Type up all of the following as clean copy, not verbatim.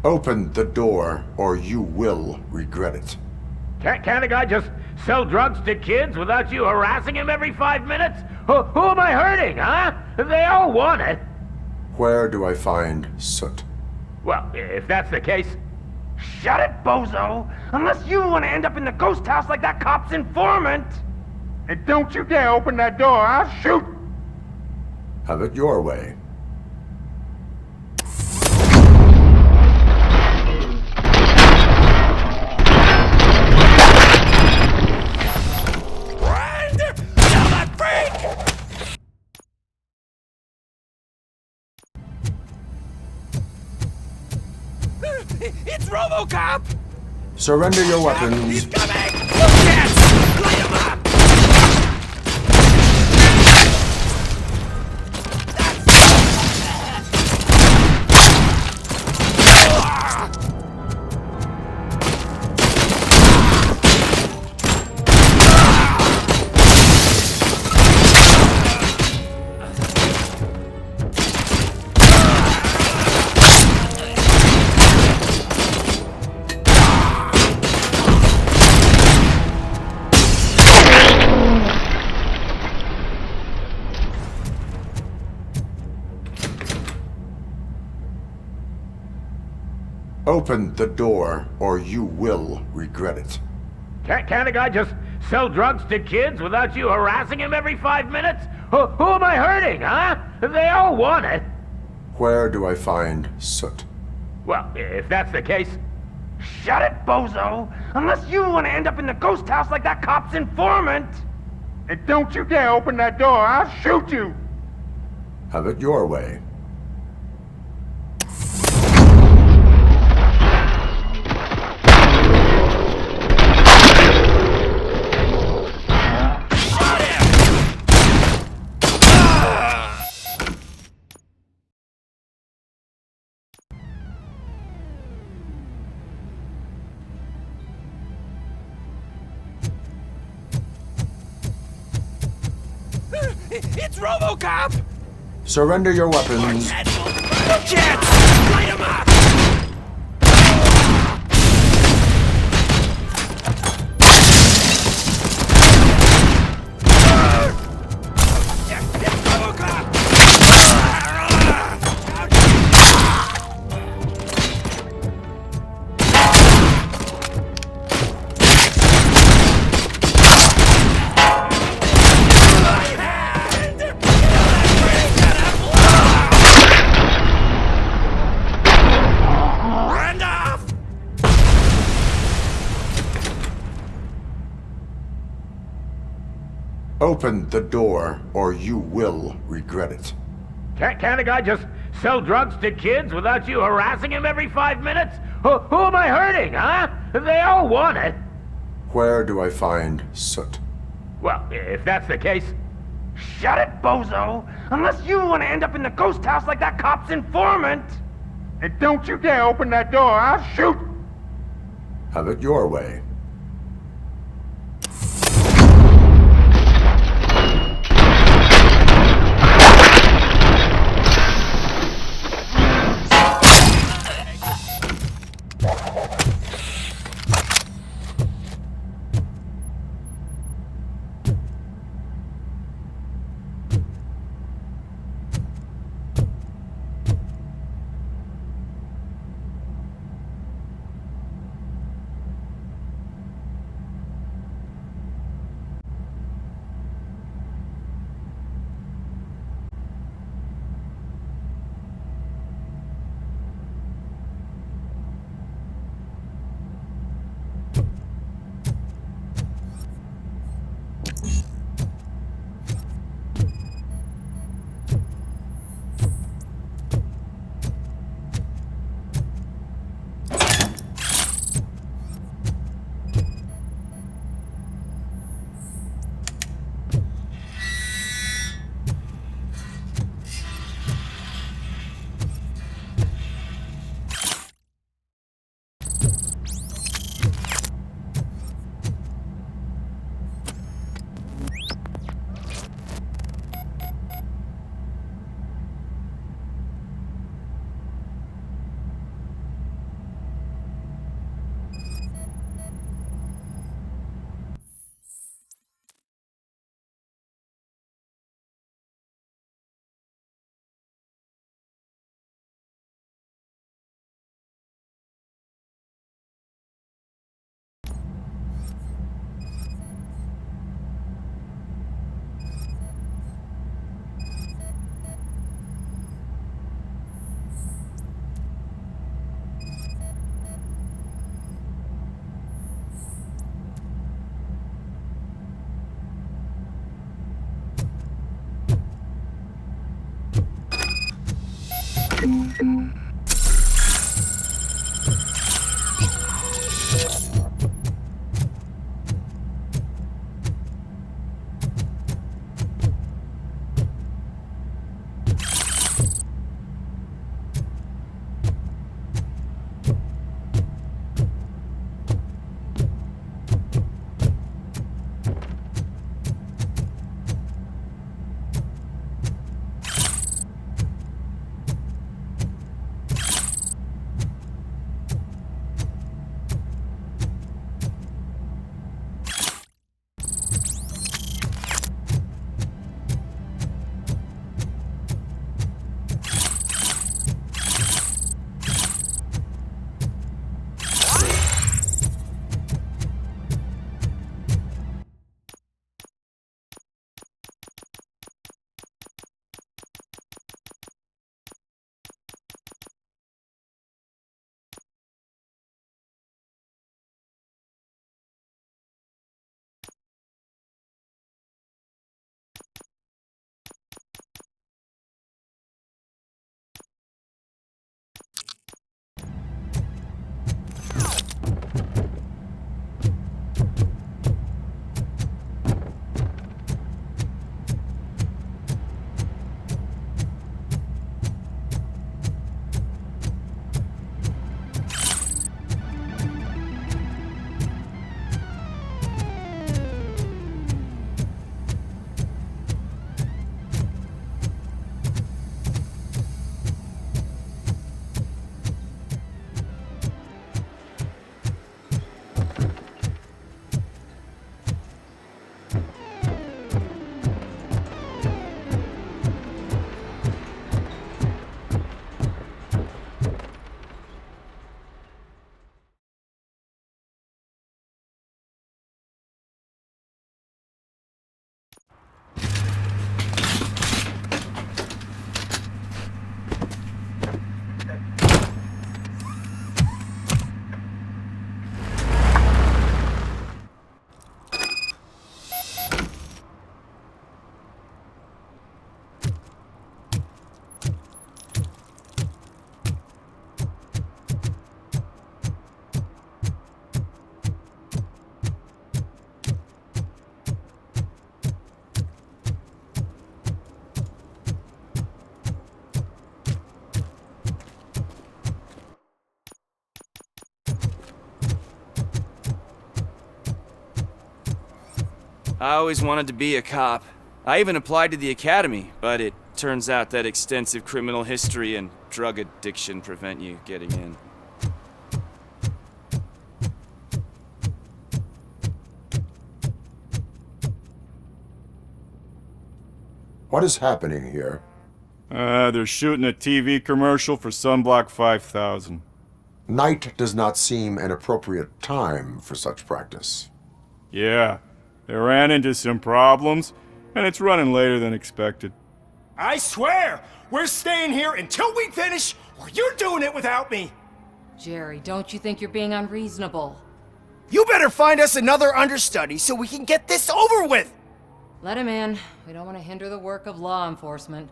Open the door, or you will regret it. Can't a guy just sell drugs to kids without you harassing him every 5 minutes? Who am I hurting, huh? They all want it. Where do I find soot? Well, if that's the case... Shut it, bozo! Unless you want to end up in the ghost house like that cop's informant! And don't you dare open that door, I'll shoot! Have it your way. It's Robocop! Surrender your weapons. He's coming! Yes! Light him up! Open the door, or you will regret it. Can't a guy just sell drugs to kids without you harassing him every 5 minutes? Who am I hurting, huh? They all want it. Where do I find soot? Well, if that's the case... Shut it, bozo! Unless you want to end up in the ghost house like that cop's informant! And don't you dare open that door, I'll shoot you! Have it your way. It's Robocop! Surrender your weapons. Jets! Light him up! It's Robocop! Open the door, or you will regret it. Can't a guy just sell drugs to kids without you harassing him every 5 minutes? Who am I hurting, huh? They all want it. Where do I find soot? Well, if that's the case... Shut it, bozo! Unless you want to end up in the ghost house like that cop's informant! And don't you dare open that door, I'll shoot! Have it your way. I always wanted to be a cop. I even applied to the academy, but it turns out that extensive criminal history and drug addiction prevent you getting in. What is happening here? They're shooting a TV commercial for Sunblock 5000. Night does not seem an appropriate time for such practice. Yeah, they ran into some problems, and it's running later than expected. I swear, we're staying here until we finish, or you're doing it without me. Jerry, don't you think you're being unreasonable? You better find us another understudy so we can get this over with. Let him in. We don't want to hinder the work of law enforcement.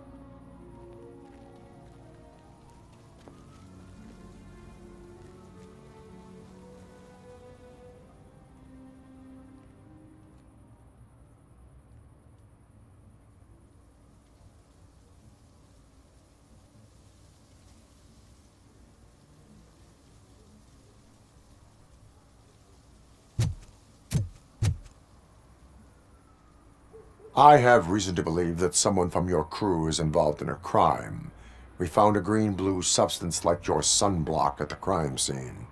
I have reason to believe that someone from your crew is involved in a crime. We found a green-blue substance like your sunblock at the crime scene.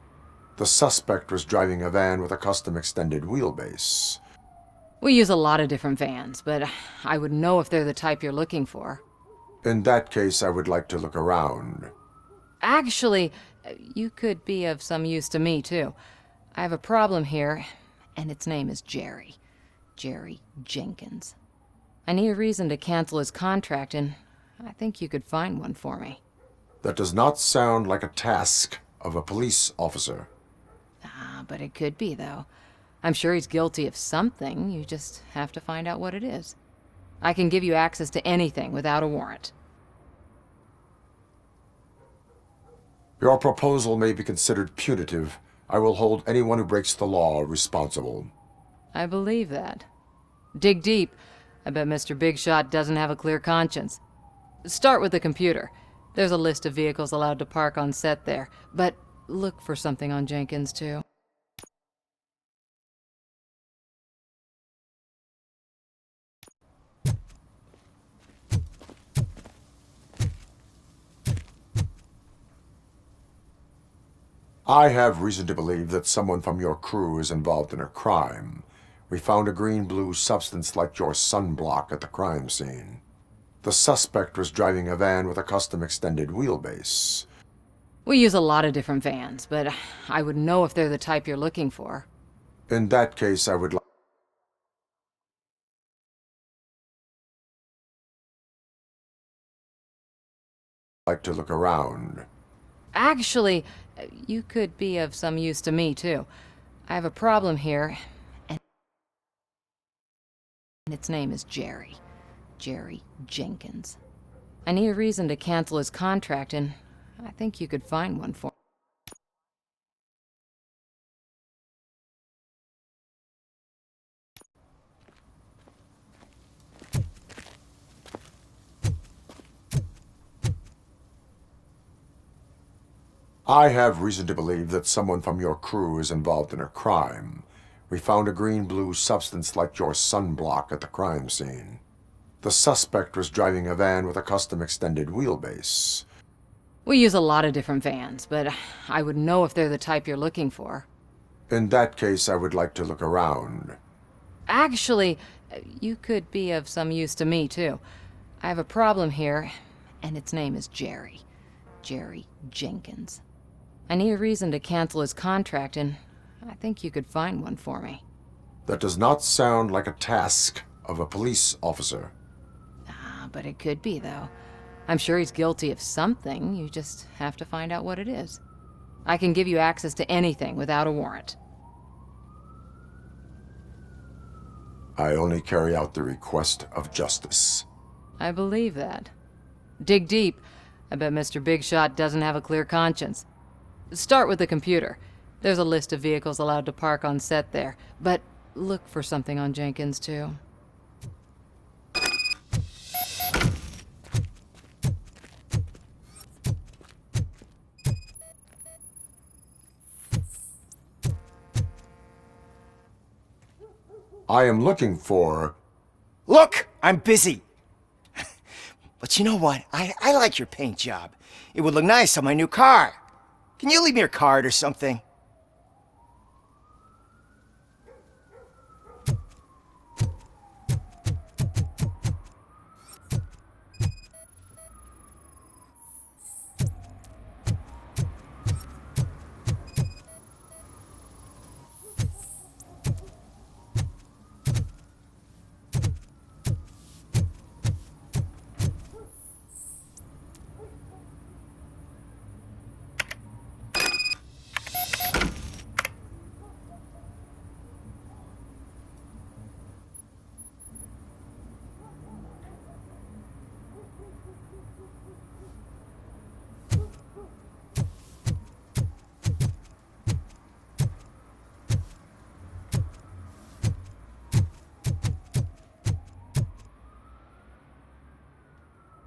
The suspect was driving a van with a custom extended wheelbase. We use a lot of different vans, but I would know if they're the type you're looking for. In that case, I would like to look around. Actually, you could be of some use to me, too. I have a problem here, and its name is Jerry. Jerry Jenkins. I need a reason to cancel his contract, and I think you could find one for me. That does not sound like a task of a police officer. But it could be, though. I'm sure he's guilty of something. You just have to find out what it is. I can give you access to anything without a warrant. Your proposal may be considered punitive. I will hold anyone who breaks the law responsible. I believe that. Dig deep. I bet Mr. Big Shot doesn't have a clear conscience. Start with the computer. There's a list of vehicles allowed to park on set there, but look for something on Jenkins, too. I have reason to believe that someone from your crew is involved in a crime. We found a green-blue substance like your sunblock at the crime scene. The suspect was driving a van with a custom extended wheelbase. We use a lot of different vans, but I would know if they're the type you're looking for. In that case, I would like to look around. Actually, you could be of some use to me, too. I have a problem here, and its name is Jerry. Jerry Jenkins. I need a reason to cancel his contract, and I think you could find one for me. I have reason to believe that someone from your crew is involved in a crime. We found a green-blue substance like your sunblock at the crime scene. The suspect was driving a van with a custom extended wheelbase. We use a lot of different vans, but I would know if they're the type you're looking for. In that case, I would like to look around. Actually, you could be of some use to me, too. I have a problem here, and its name is Jerry. Jerry Jenkins. I need a reason to cancel his contract, and I think you could find one for me. That does not sound like a task of a police officer. But it could be, though. I'm sure he's guilty of something. You just have to find out what it is. I can give you access to anything without a warrant. I only carry out the request of justice. I believe that. Dig deep. I bet Mr. Big Shot doesn't have a clear conscience. Start with the computer. There's a list of vehicles allowed to park on set there, but look for something on Jenkins, too. I am looking for... Look, I'm busy. But you know what? I like your paint job. It would look nice on my new car. Can you leave me your card or something?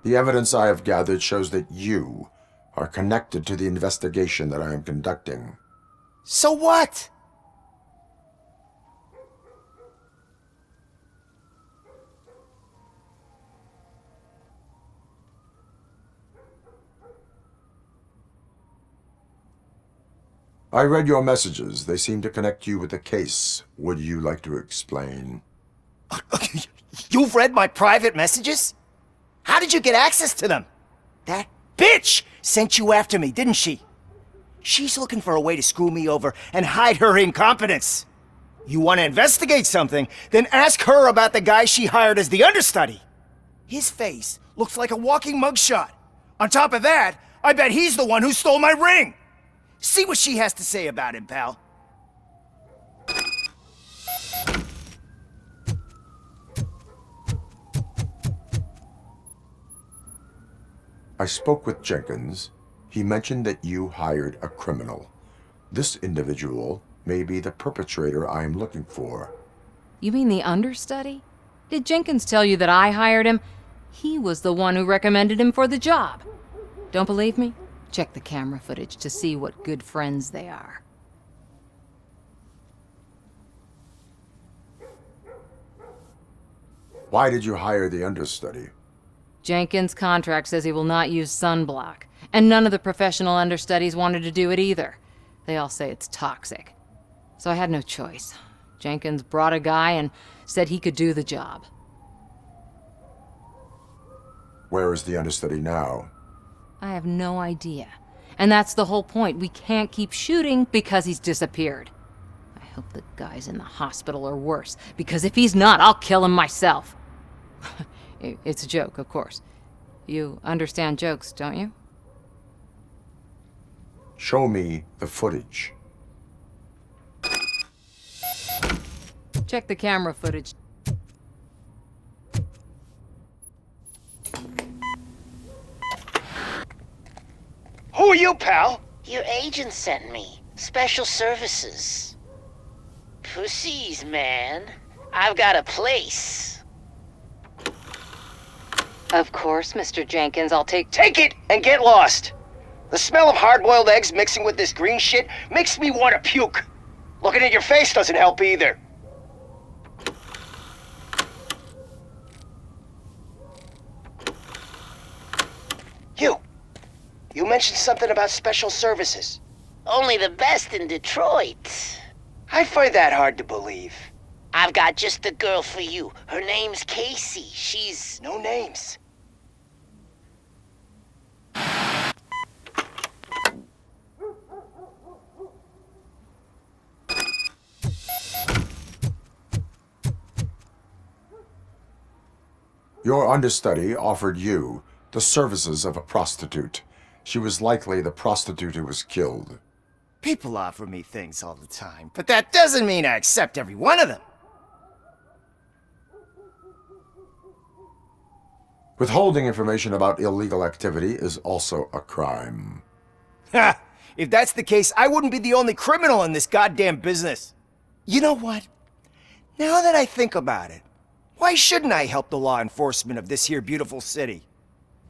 The evidence I have gathered shows that you are connected to the investigation that I am conducting. So what? I read your messages. They seem to connect you with the case. Would you like to explain? You've read my private messages? How did you get access to them? That bitch sent you after me, didn't she? She's looking for a way to screw me over and hide her incompetence. You want to investigate something, then ask her about the guy she hired as the understudy. His face looks like a walking mugshot. On top of that, I bet he's the one who stole my ring. See what she has to say about him, pal. I spoke with Jenkins. He mentioned that you hired a criminal. This individual may be the perpetrator I am looking for. You mean the understudy? Did Jenkins tell you that I hired him? He was the one who recommended him for the job. Don't believe me? Check the camera footage to see what good friends they are. Why did you hire the understudy? Jenkins' contract says he will not use sunblock, and none of the professional understudies wanted to do it either. They all say it's toxic. So I had no choice. Jenkins brought a guy and said he could do the job. Where is the understudy now? I have no idea. And that's the whole point. We can't keep shooting because he's disappeared. I hope the guy's in the hospital or worse, because if he's not, I'll kill him myself. It's a joke, of course. You understand jokes, don't you? Show me the footage. Check the camera footage. Who are you, pal? Your agent sent me. Special services. Pussies, man. I've got a place. Of course, Mr. Jenkins, I'll take... Take it and get lost. The smell of hard-boiled eggs mixing with this green shit makes me want to puke. Looking at your face doesn't help either. You mentioned something about special services. Only the best in Detroit. I find that hard to believe. I've got just the girl for you. Her name's Casey. She's... No names. Your understudy offered you the services of a prostitute. She was likely the prostitute who was killed. People offer me things all the time, but that doesn't mean I accept every one of them. Withholding information about illegal activity is also a crime. Ha! If that's the case, I wouldn't be the only criminal in this goddamn business. You know what? Now that I think about it, why shouldn't I help the law enforcement of this here beautiful city?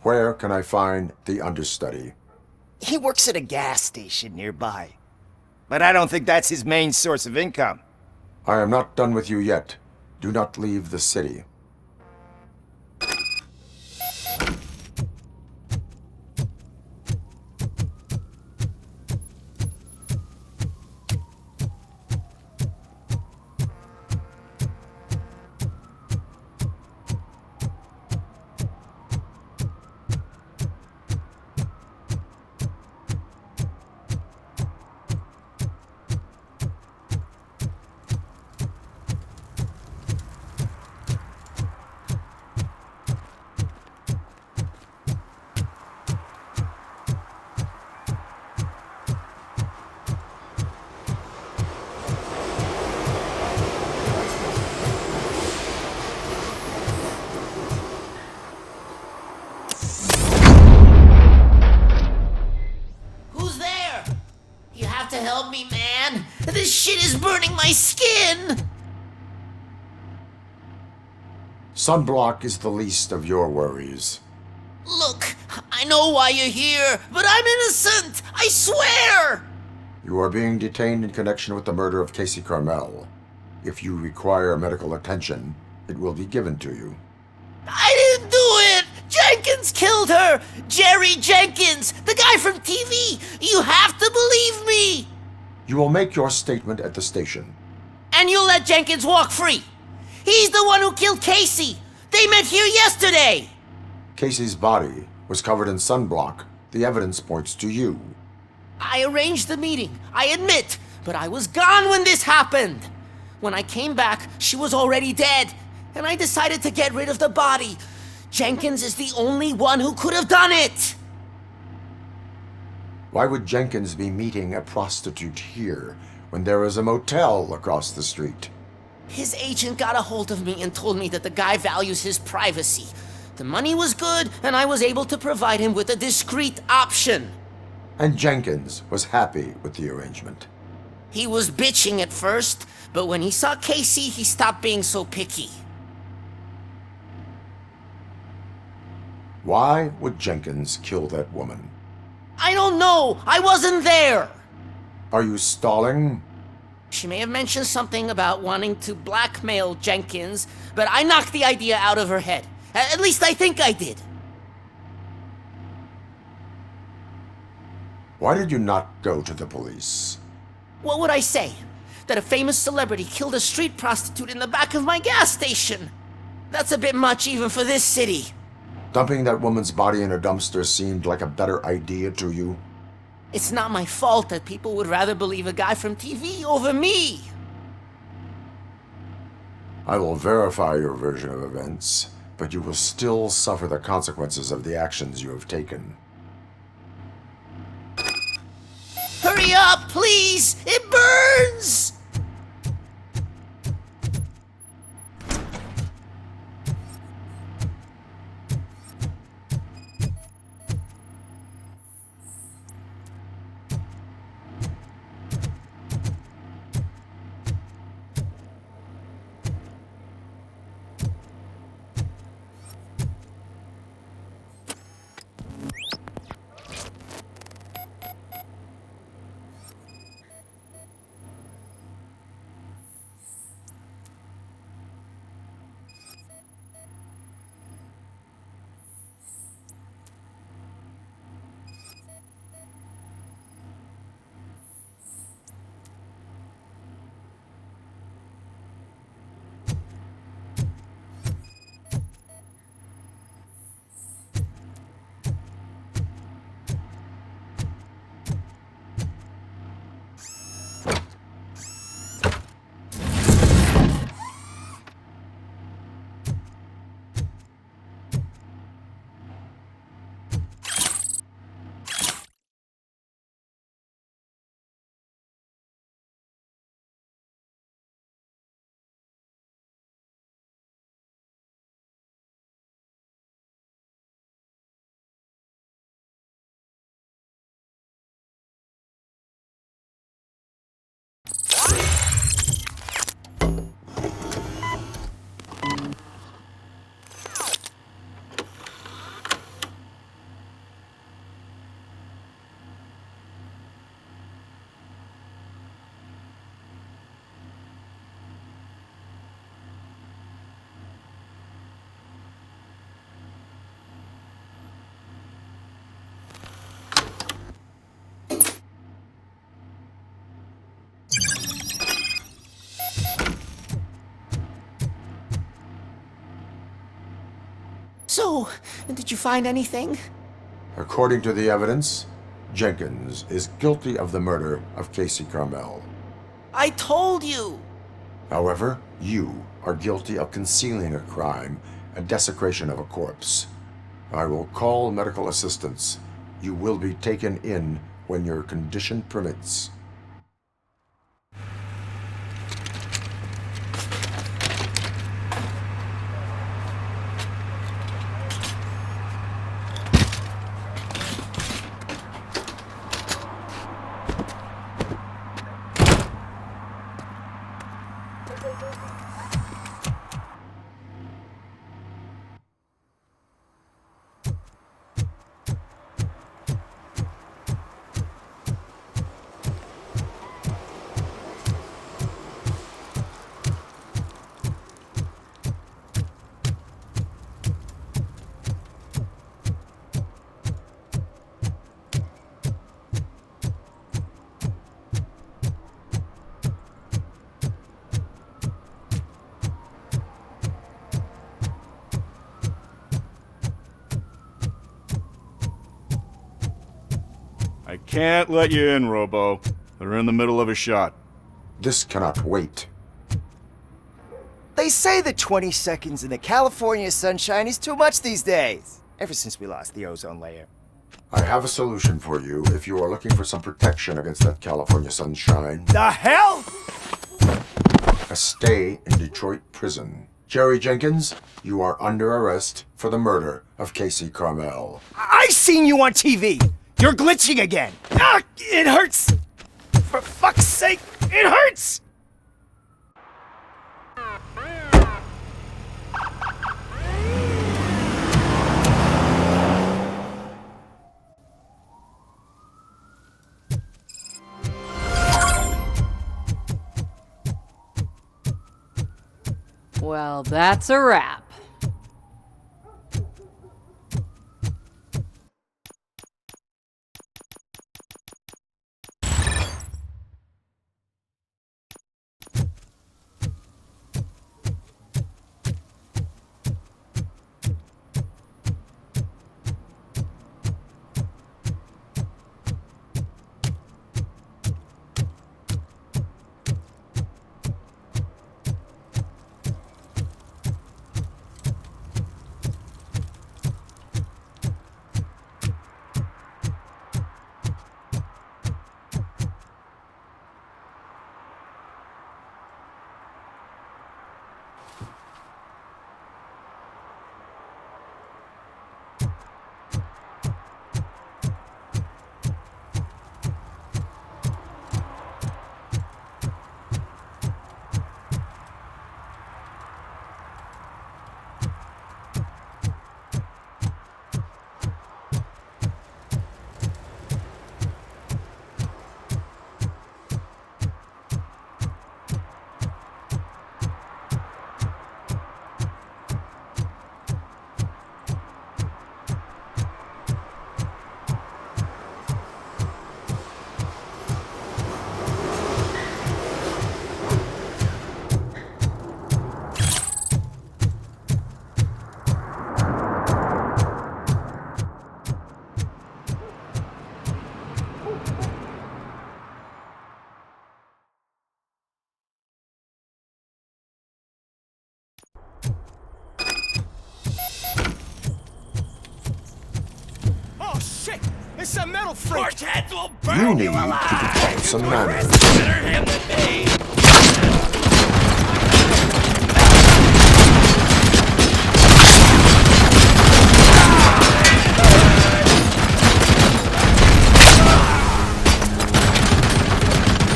Where can I find the understudy? He works at a gas station nearby. But I don't think that's his main source of income. I am not done with you yet. Do not leave the city. Who's there? You have to help me, man. This shit is burning my skin. Sunblock is the least of your worries. Look, I know why you're here, but I'm innocent. I swear. You are being detained in connection with the murder of Casey Carmel. If you require medical attention, it will be given to you. I didn't do it. Jenkins killed her. Jerry Jenkins, the guy from TV. You have to believe me. You will make your statement at the station. And you'll let Jenkins walk free. He's the one who killed Casey. They met here yesterday. Casey's body was covered in sunblock. The evidence points to you. I arranged the meeting, I admit, but I was gone when this happened. When I came back, she was already dead, and I decided to get rid of the body. Jenkins is the only one who could have done it. Why would Jenkins be meeting a prostitute here when there is a motel across the street? His agent got a hold of me and told me that the guy values his privacy. The money was good, and I was able to provide him with a discreet option. And Jenkins was happy with the arrangement. He was bitching at first, but when he saw Casey, he stopped being so picky. Why would Jenkins kill that woman? I don't know. I wasn't there. Are you stalling? She may have mentioned something about wanting to blackmail Jenkins, but I knocked the idea out of her head. At least I think I did. Why did you not go to the police? What would I say? That a famous celebrity killed a street prostitute in the back of my gas station? That's a bit much even for this city. Dumping that woman's body in a dumpster seemed like a better idea to you? It's not my fault that people would rather believe a guy from TV over me. I will verify your version of events, but you will still suffer the consequences of the actions you have taken. Hurry up, please! It burns! So, did you find anything? According to the evidence, Jenkins is guilty of the murder of Casey Carmel. I told you! However, you are guilty of concealing a crime and desecration of a corpse. I will call medical assistance. You will be taken in when your condition permits. I can't let you in, Robo. They're in the middle of a shot. This cannot wait. They say that 20 seconds in the California sunshine is too much these days. Ever since we lost the ozone layer. I have a solution for you if you are looking for some protection against that California sunshine. The hell? A stay in Detroit prison. Jerry Jenkins, you are under arrest for the murder of Casey Carmel. I seen you on TV. You're glitching again. Ah, it hurts. For fuck's sake, it hurts. Well, that's a wrap. Oh shit! It's a metal freak! Portheads will You burn need you to alive! develop some manners. Better him than me!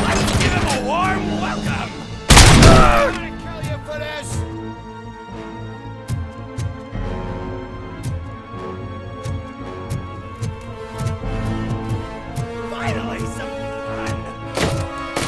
Let's give him a warm welcome! I'm gonna kill you for this! Finally, some fun!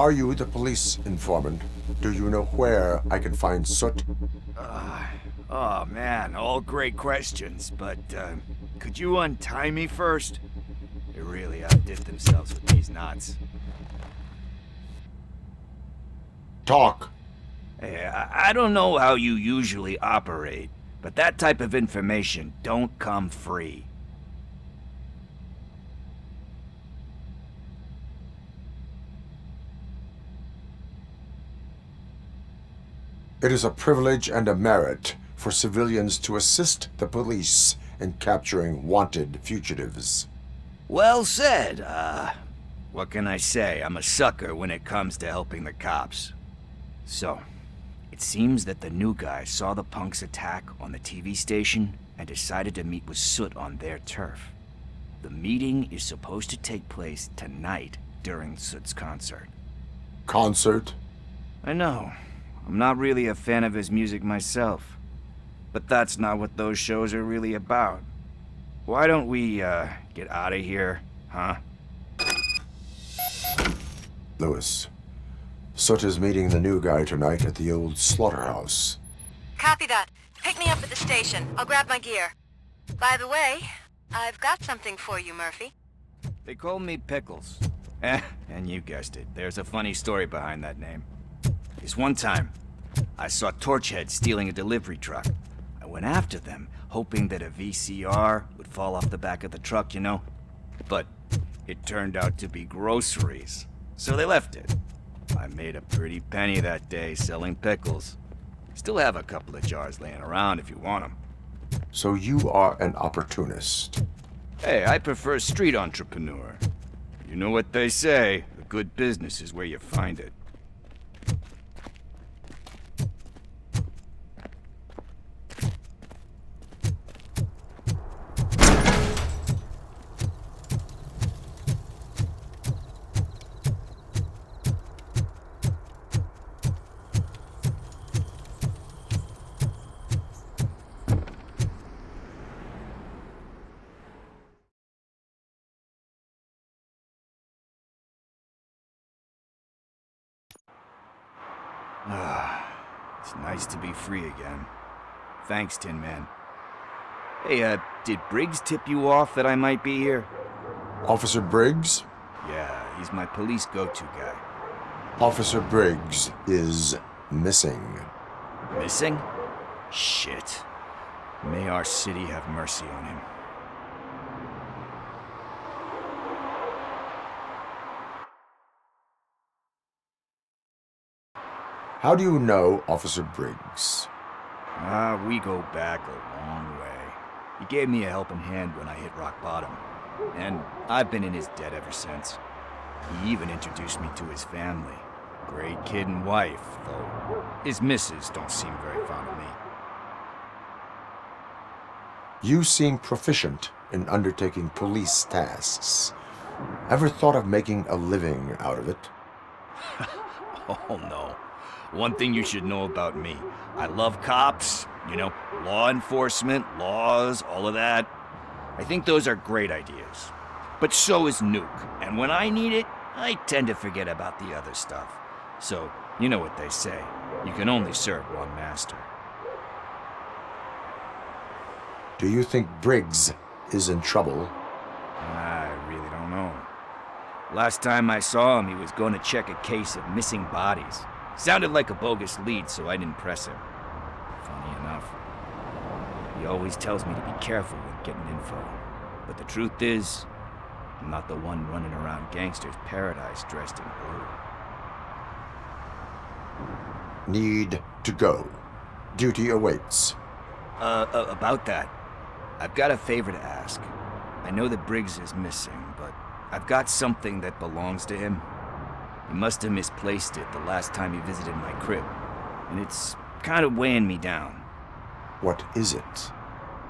Are you the police informant? Do you know where I can find Soot? Oh man, all great questions, but could you untie me first? They really outdid themselves with these knots. Talk. Hey, I don't know how you usually operate, but that type of information don't come free. It is a privilege and a merit for civilians to assist the police in capturing wanted fugitives. Well said. What can I say? I'm a sucker when it comes to helping the cops. So, it seems that the new guy saw the punks attack on the TV station and decided to meet with Soot on their turf. The meeting is supposed to take place tonight during Soot's concert. Concert? I know. I'm not really a fan of his music myself. But that's not what those shows are really about. Why don't we, get out of here, huh? Lewis. Soot is meeting the new guy tonight at the old slaughterhouse. Copy that. Pick me up at the station. I'll grab my gear. By the way, I've got something for you, Murphy. They call me Pickles. And you guessed it. There's a funny story behind that name. This one time, I saw Torchhead stealing a delivery truck. I went after them, hoping that a VCR would fall off the back of the truck, you know? But it turned out to be groceries, so they left it. I made a pretty penny that day selling pickles. Still have a couple of jars laying around if you want them. So you are an opportunist. Hey, I prefer street entrepreneur. You know what they say, a good business is where you find it. It's nice to be free again. Thanks, Tin Man. Hey, did Briggs tip you off that I might be here? Officer Briggs? Yeah, he's my police go-to guy. Officer Briggs is missing. Missing? Shit. May our city have mercy on him. How do you know Officer Briggs? We go back a long way. He gave me a helping hand when I hit rock bottom. And I've been in his debt ever since. He even introduced me to his family. Great kid and wife, though his missus don't seem very fond of me. You seem proficient in undertaking police tasks. Ever thought of making a living out of it? Oh no. One thing you should know about me. I love cops, you know, law enforcement, laws, all of that. I think those are great ideas. But so is Nuke, and when I need it, I tend to forget about the other stuff. So, you know what they say. You can only serve one master. Do you think Briggs is in trouble? I really don't know. Last time I saw him, he was going to check a case of missing bodies. Sounded like a bogus lead, so I didn't press him. Funny enough. He always tells me to be careful when getting info. But the truth is, I'm not the one running around gangster's paradise dressed in blue. Need to go. Duty awaits. About that, I've got a favor to ask. I know that Briggs is missing, but I've got something that belongs to him. He must have misplaced it the last time he visited my crib, and it's kind of weighing me down. What is it?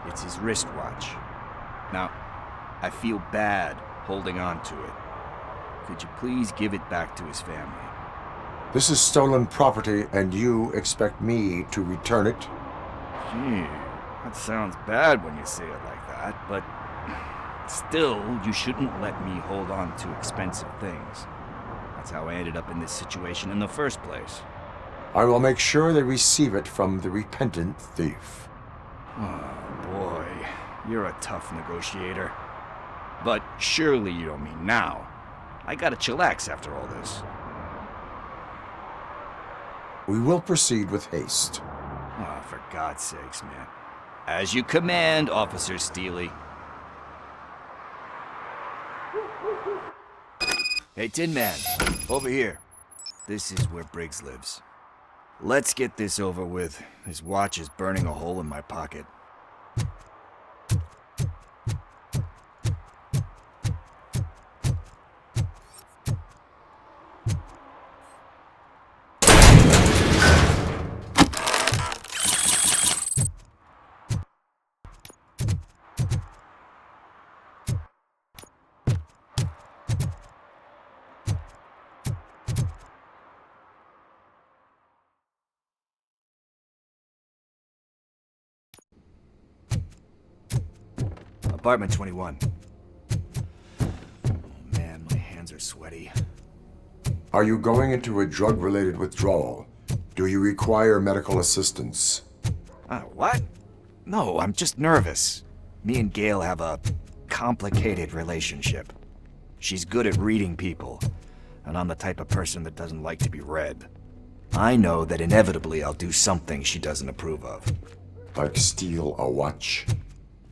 It's his wristwatch. Now, I feel bad holding on to it. Could you please give it back to his family? This is stolen property, and you expect me to return it? Gee, that sounds bad when you say it like that, but still, you shouldn't let me hold on to expensive things. I That's how I ended up in this situation in the first place. I will make sure they receive it from the repentant thief. Oh boy, you're a tough negotiator. But surely you don't mean now. I gotta chillax after all this. We will proceed with haste. Oh, for God's sakes, man. As you command, Officer Steely. Hey, Tin Man, over here. This is where Briggs lives. Let's get this over with. His watch is burning a hole in my pocket. Apartment 21. Oh man, my hands are sweaty. Are you going into a drug-related withdrawal? Do you require medical assistance? What? No, I'm just nervous. Me and Gail have a complicated relationship. She's good at reading people, and I'm the type of person that doesn't like to be read. I know that inevitably I'll do something she doesn't approve of. Like steal a watch?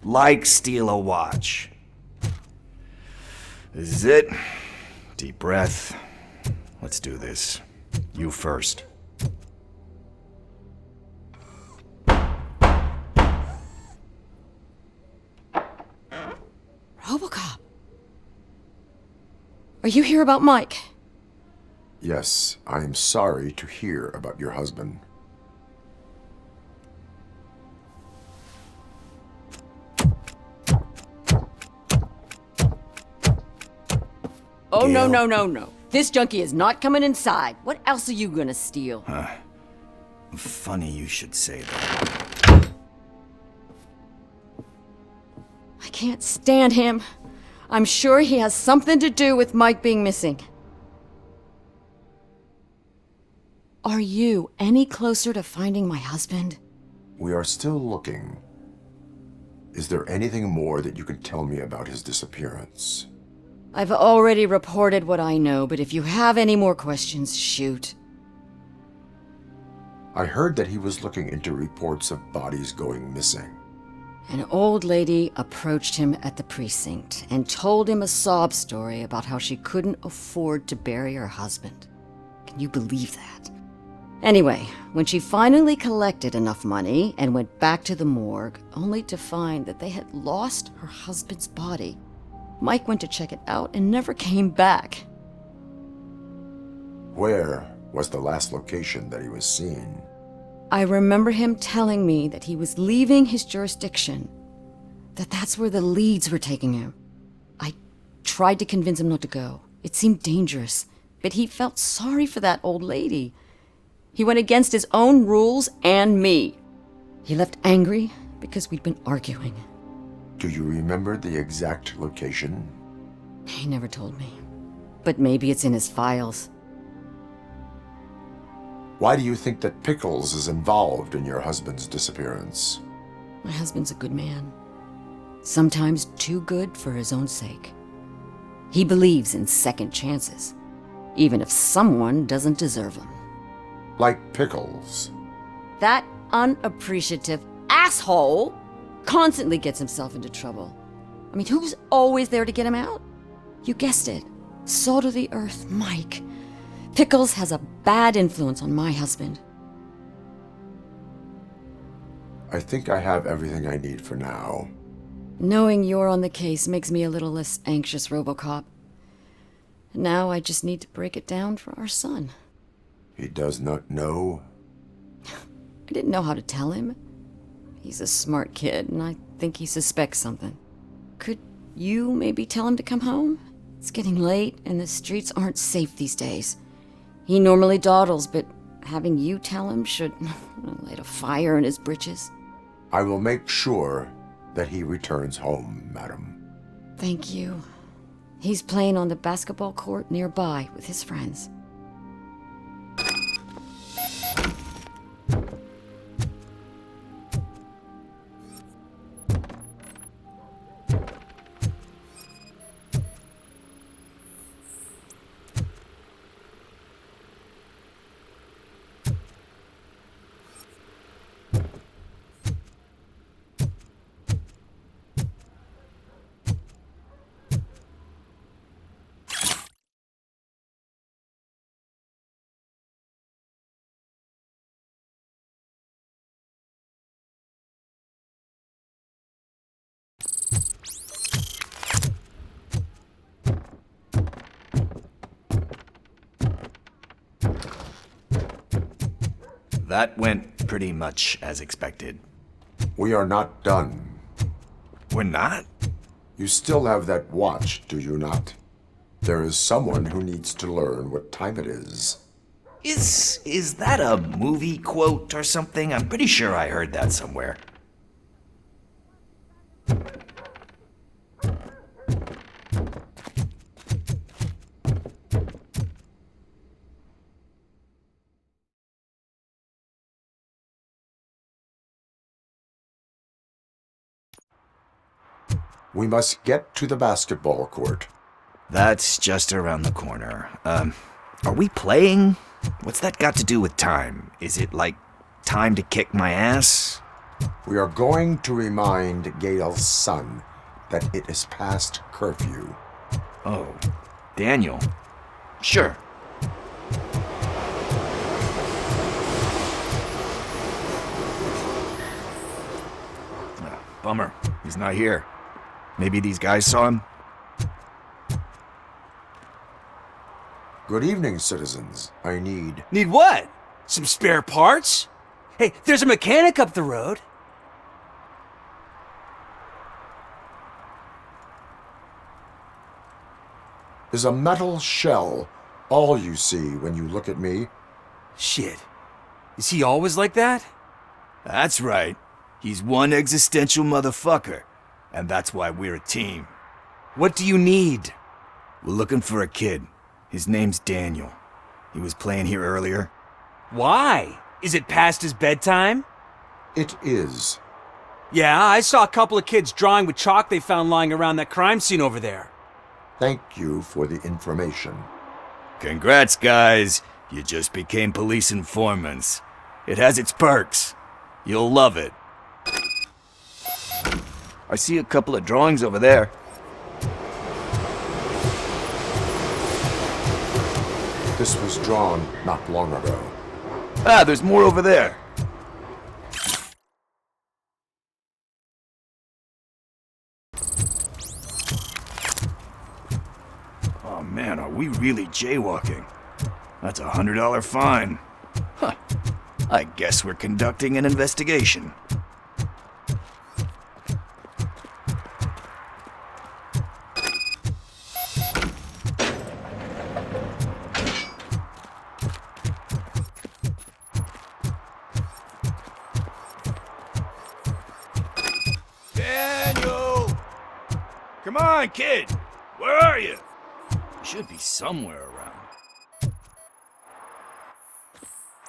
Like steal a watch. This is it. Deep breath. Let's do this. You first. Robocop. Are you here about Mike? Yes, I am sorry to hear about your husband. Oh, Gail. no. This junkie is not coming inside. What else are you gonna steal? Funny you should say that. I can't stand him. I'm sure he has something to do with Mike being missing. Are you any closer to finding my husband? We are still looking. Is there anything more that you can tell me about his disappearance? I've already reported what I know, but if you have any more questions, shoot. I heard that he was looking into reports of bodies going missing. An old lady approached him at the precinct and told him a sob story about how she couldn't afford to bury her husband. Can you believe that? Anyway, when she finally collected enough money and went back to the morgue, only to find that they had lost her husband's body, Mike went to check it out and never came back. Where was the last location that he was seen? I remember him telling me that he was leaving his jurisdiction, that's where the leads were taking him. I tried to convince him not to go. It seemed dangerous, but he felt sorry for that old lady. He went against his own rules and me. He left angry because we'd been arguing. Do you remember the exact location? He never told me, but maybe it's in his files. Why do you think that Pickles is involved in your husband's disappearance? My husband's a good man. Sometimes too good for his own sake. He believes in second chances, even if someone doesn't deserve them. Like Pickles. That unappreciative asshole constantly gets himself into trouble. I mean, who's always there to get him out? You guessed it. Salt of the earth, Mike. Pickles has a bad influence on my husband. I think I have everything I need for now. Knowing you're on the case makes me a little less anxious, Robocop. Now I just need to break it down for our son. He does not know? I didn't know how to tell him. He's a smart kid, and I think he suspects something. Could you maybe tell him to come home? It's getting late, and the streets aren't safe these days. He normally dawdles, but having you tell him should light a fire in his britches. I will make sure that he returns home, madam. Thank you. He's playing on the basketball court nearby with his friends. That went pretty much as expected. We are not done. We're not? You still have that watch, do you not? There is someone who needs to learn what time it is. Is that a movie quote or something? I'm pretty sure I heard that somewhere. We must get to the basketball court. That's just around the corner. Are we playing? What's that got to do with time? Is it like time to kick my ass? We are going to remind Gail's son that it is past curfew. Oh, Daniel. Sure. Bummer. He's not here. Maybe these guys saw him? Good evening, citizens. I need... Need what? Some spare parts? Hey, there's a mechanic up the road. Is a metal shell all you see when you look at me? Shit. Is he always like that? That's right. He's one existential motherfucker. And that's why we're a team. What do you need? We're looking for a kid. His name's Daniel. He was playing here earlier. Why? Is it past his bedtime? It is. Yeah, I saw a couple of kids drawing with chalk they found lying around that crime scene over there. Thank you for the information. Congrats, guys. You just became police informants. It has its perks. You'll love it. I see a couple of drawings over there. This was drawn not long ago. Ah, there's more over there. Oh man, are we really jaywalking? That's a $100 fine. Huh. I guess we're conducting an investigation. Come on, kid! Where are you? You should be somewhere around.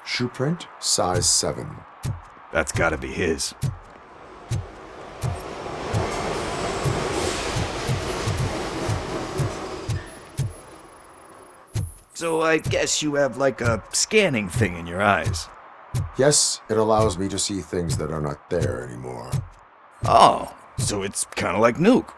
Shoe print, size 7. That's gotta be his. So I guess you have like a scanning thing in your eyes. Yes, it allows me to see things that are not there anymore. Oh, so it's kinda like Nuke.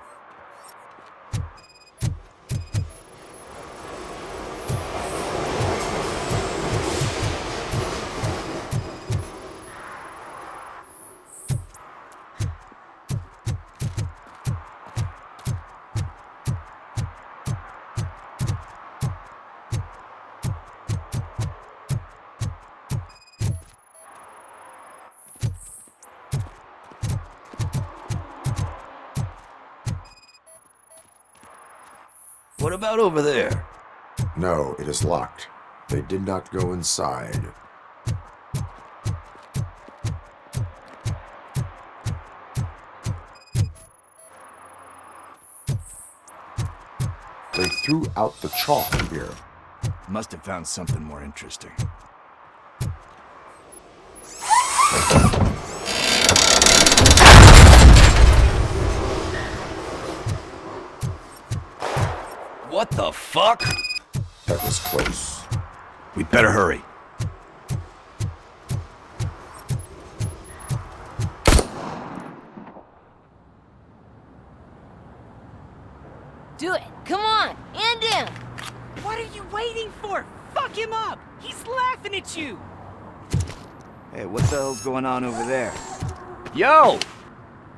What about over there? No, it is locked. They did not go inside. threw out the chalk here. Must have found something more interesting. What the fuck? That was close. We better hurry. Do it! Come on! And in! What are you waiting for? Fuck him up! He's laughing at you! Hey, what the hell's going on over there? Yo!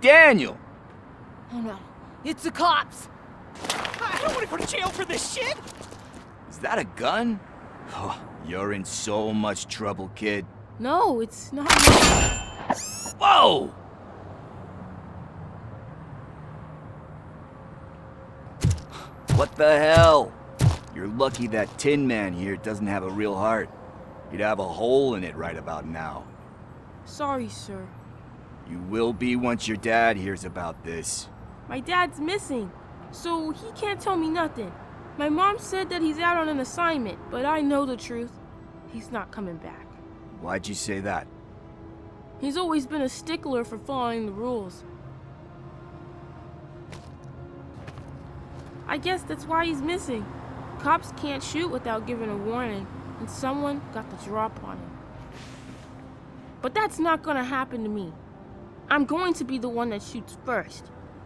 Daniel! Oh no, it's the cops! I don't want to go to jail for this shit! Is that a gun? Oh, you're in so much trouble, kid. No, it's not. Whoa! What the hell? You're lucky that Tin Man here doesn't have a real heart. He'd have a hole in it right about now. Sorry, sir. You will be once your dad hears about this. My dad's missing, so he can't tell me nothing. My mom said that he's out on an assignment, but I know the truth. He's not coming back. Why'd you say that? He's always been a stickler for following the rules. I guess that's why he's missing. Cops can't shoot without giving a warning, and someone got the drop on him. But that's not gonna happen to me. I'm going to be the one that shoots first.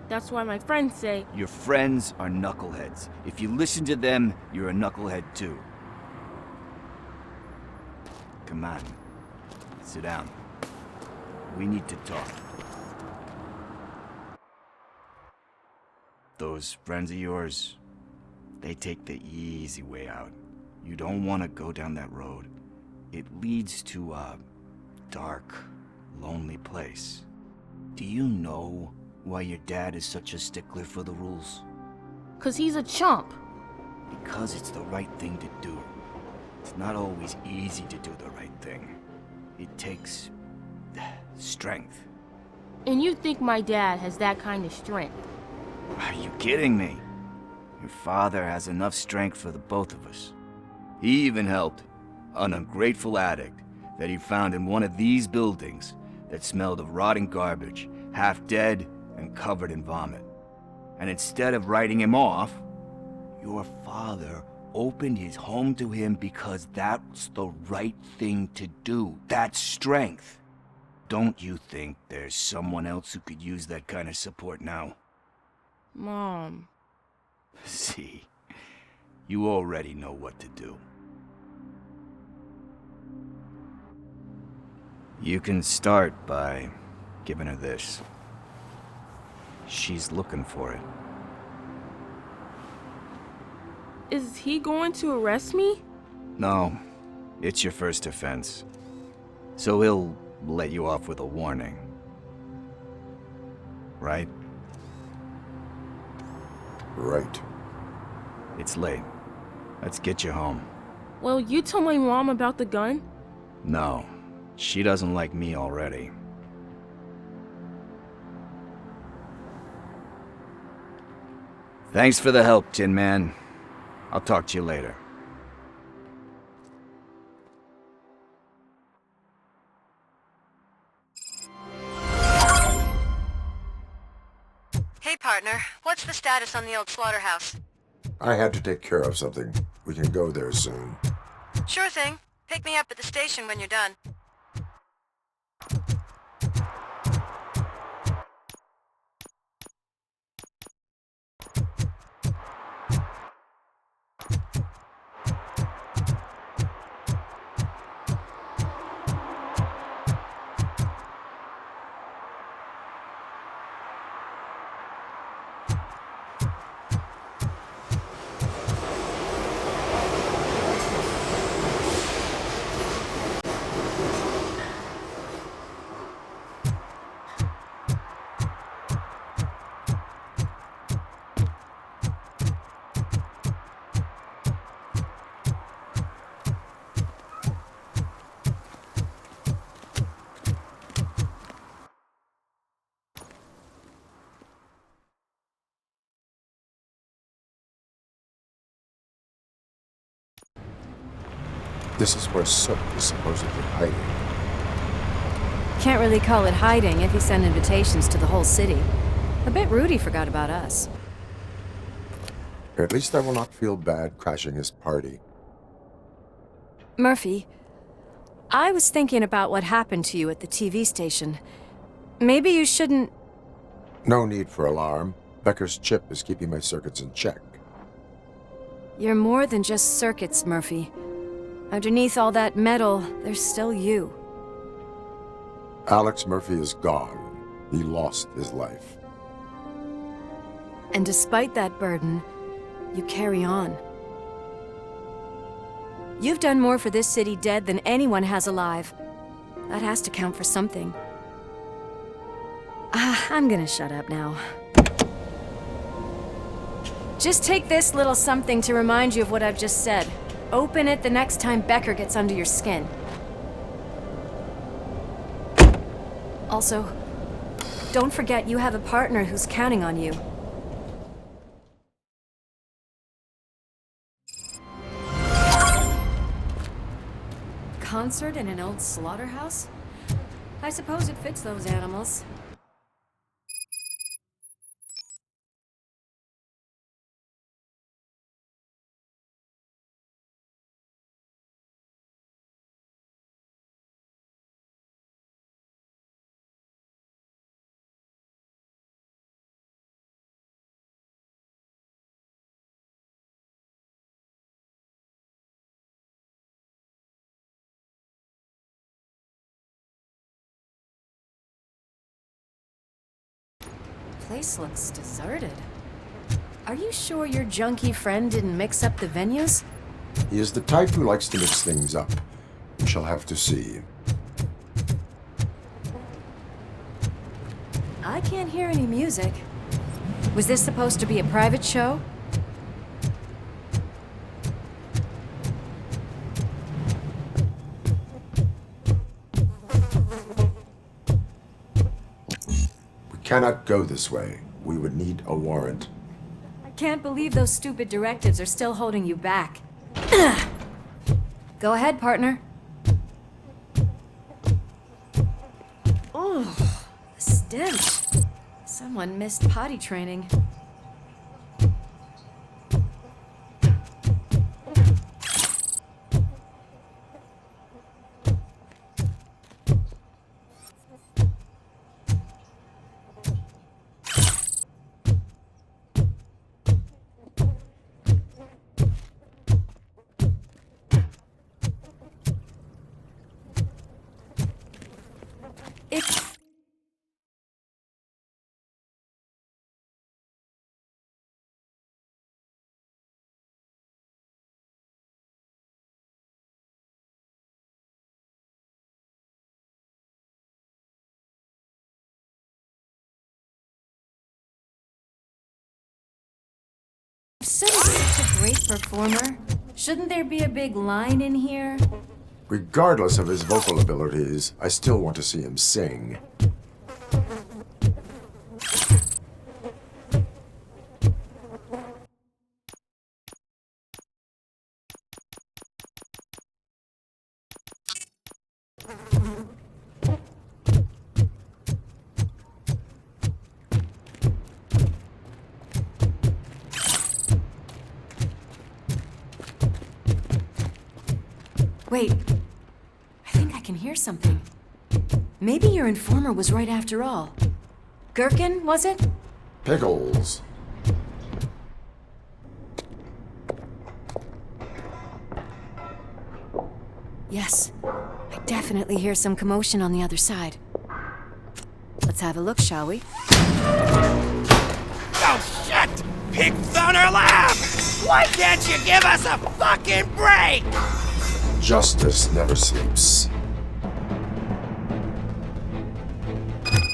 That's why my friends say... Your friends are knuckleheads. If you listen to them, you're a knucklehead too. Come on. Sit down. We need to talk. Those friends of yours, they take the easy way out. You don't want to go down that road. It leads to a dark, lonely place. Do you know why your dad is such a stickler for the rules? 'Cause he's a chump. Because it's the right thing to do. It's not always easy to do the right thing. It takes strength. And you think my dad has that kind of strength? Are you kidding me? Your father has enough strength for the both of us. He even helped an ungrateful addict that he found in one of these buildings that smelled of rotting garbage, half dead and covered in vomit. And instead of writing him off, your father opened his home to him because that's the right thing to do. That's strength. Don't you think there's someone else who could use that kind of support now? Mom. See, you already know what to do. You can start by giving her this. She's looking for it. Is he going to arrest me? No, it's your first offense. So he'll let you off with a warning. Right? Right. It's late. Let's get you home. Well, you told my mom about the gun? No, she doesn't like me already. Thanks for the help, Tin Man. I'll talk to you later. Hey, partner. What's the status on the old slaughterhouse? I had to take care of something. We can go there soon. Sure thing. Pick me up at the station when you're done. This is where Soot is supposedly hiding. Can't really call it hiding if you send invitations to the whole city. A bit rude he forgot about us. At least I will not feel bad crashing his party. Murphy, I was thinking about what happened to you at the TV station. Maybe you shouldn't... No need for alarm. Becker's chip is keeping my circuits in check. You're more than just circuits, Murphy. Underneath all that metal, there's still you. Alex Murphy is gone. He lost his life. And despite that burden, you carry on. You've done more for this city dead than anyone has alive. That has to count for something. I'm gonna shut up now. Just take this little something to remind you of what I've just said. Open it the next time Becker gets under your skin. Also, don't forget you have a partner who's counting on you. Concert in an old slaughterhouse? I suppose it fits those animals. Place looks deserted. Are you sure your junkie friend didn't mix up the venues? He is the type who likes to mix things up. We shall have to see. I can't hear any music. Was this supposed to be a private show? Cannot go this way. We would need a warrant. I can't believe those stupid directives are still holding you back. Go ahead, partner. Oh, the stench. Someone missed potty training. Such a great performer. Shouldn't there be a big line in here? Regardless of his vocal abilities, I still want to see him sing. Wait, I think I can hear something. Maybe your informer was right after all. Gherkin, was it? Pickles. Yes, I definitely hear some commotion on the other side. Let's have a look, shall we? Oh, shit! Pig Thunder Lab! Why can't you give us a fucking break? Justice never sleeps.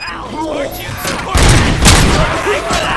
I'll torch you! Support that! Pay for that!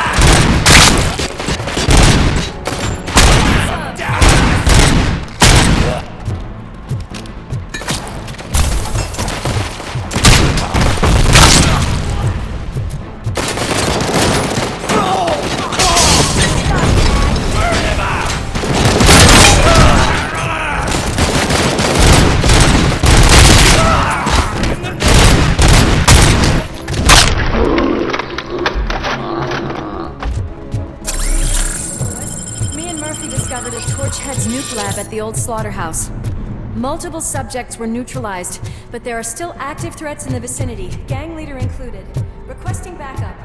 meth lab at the old slaughterhouse. Multiple subjects were neutralized, but there are still active threats in the vicinity, gang leader included. Requesting backup.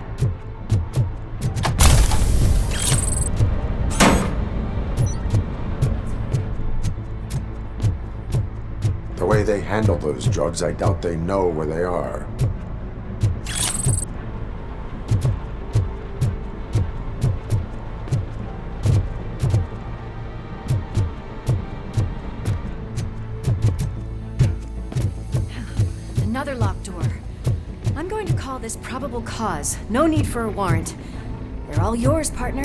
The way they handle those drugs, I doubt they know where they are. Another locked door. I'm going to call this probable cause. No need for a warrant. They're all yours, partner.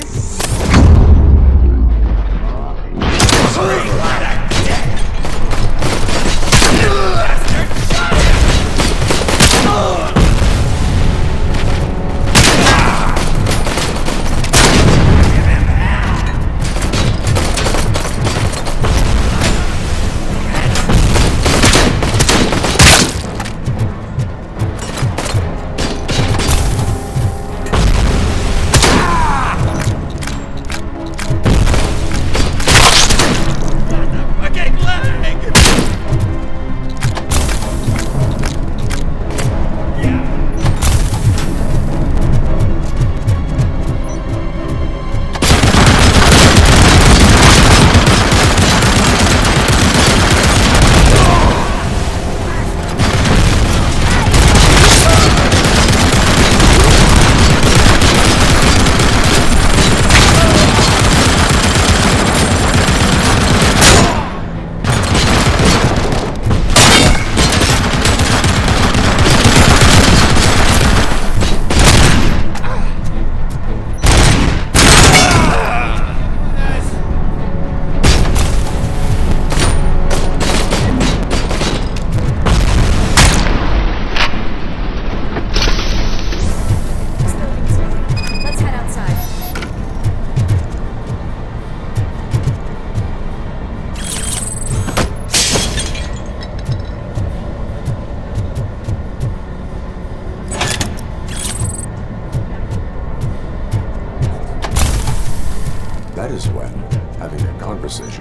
That is when having a conversation